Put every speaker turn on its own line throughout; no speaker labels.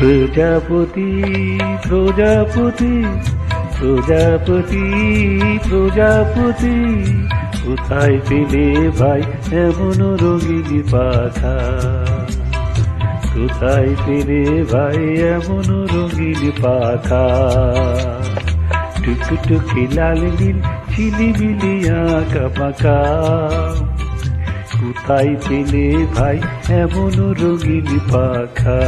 প্রজাপতি প্রজাপতি প্রজাপতি প্রজাপতি, কোথায় পেলে ভাই এমন রঙিন পাখা? কোথায় পেলে ভাই এমন রঙিন পাখা? টুকটুকি লাল নীল ঝিলিমিলি আঁকা পাকা, কোথায় পেলে ভাই এমন রঙিন পাখা?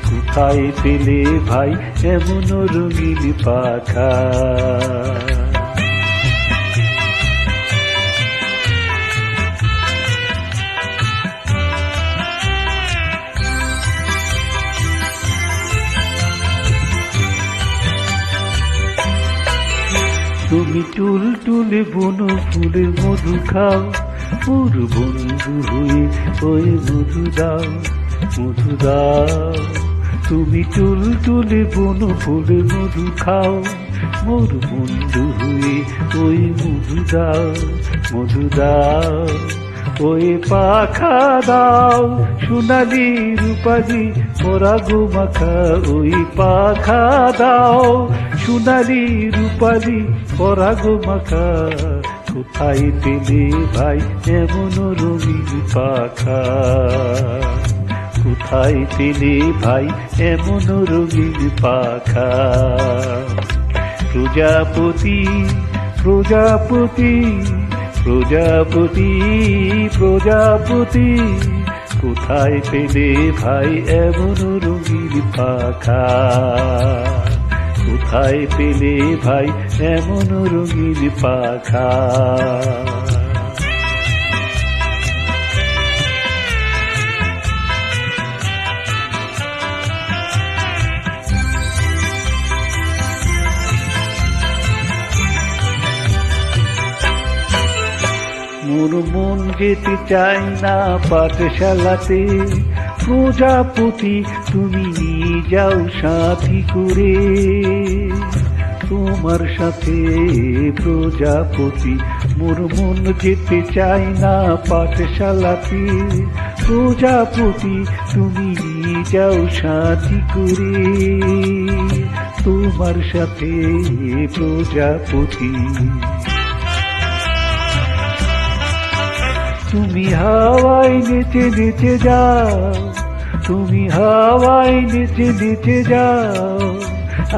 কোথায় পেলে ভাই এমন রঙিন পাখা? তুমি টুলটুলে বনো ফুলের মধু খাও, ওর বন্ধু হয়ে ওই মধু দাও, মধু দাও। তুমি টুলটুলে বনো ফুলের মধু খাও, মোর বন্ধু হয়ে ওই মধু দাও, মধু দাও। ওই পাখা দাও সোনালি রূপালি পরাগো মাখা, ওই পাখা দাও সোনালি রূপালি পরাগো মাখা, কোথায় পেলে ভাই এমন রঙিন পাখা? কোথায় পেলে ভাই এমন রঙিন পাখা? প্রজাপতি প্রজাপতি প্রজাপতি প্রজাপতি, কোথায় পেলে ভাই এমন রঙিন পাখা? কোথায় পেলে ভাই এমন রঙিন পাখা? মোর মন যেতে চাই না পাঠশালাতে, প্রজাপতি তুমি নিয়ে যাও সাথী করে। তোমার সাথে প্রজাপতি মোর মন যেতে চাই না পাঠশালাতে, প্রজাপতি তুমি নিয়ে যাও সাথী করে। তোমার সাথে প্রজাপতি তুমি হাওয়ায় নেচে নেচে যাও, তুমি হাওয়ায় নেচে নেচে যাও।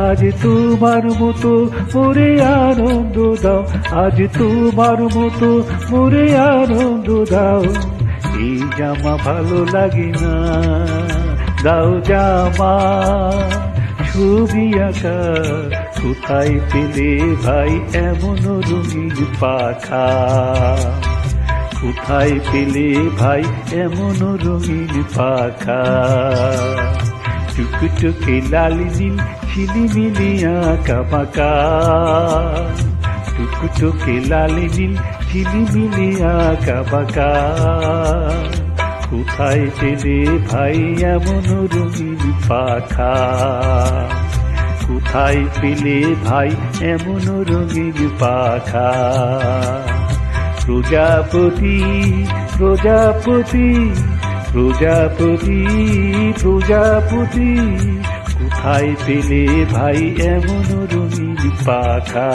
আজ তোমার মতো মোরে আনন্দ দাও, আজ তোমার মতো মোরে আনন্দ দাও। এই জামা ভালো লাগে না, দাও জামা ছবি আঁকা, কোথায় পেলে ভাই এমন রঙিন পাখা? কোথায় পেলে ভাই এমন রঙিন পাখা? টুকটুকে লাল নীল ঝিলিমিলি আঁকা পাকা, টুকটুকে লাল নীল ঝিলিমিলি আঁকা পাকা, কোথায় পেলে ভাই এমন রঙিন পাখা? কোথায় পেলে ভাই এমন রঙিন পাখা? প্রজাপতি প্রজাপতি প্রজাপতি প্রজাপতি, কোথায় পেলে ভাই এমন রঙিন পাখা?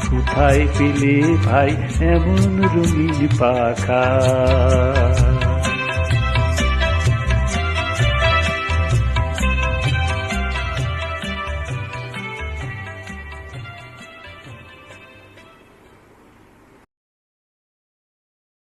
কোথায় পেলে ভাই এমন রঙিন পাখা?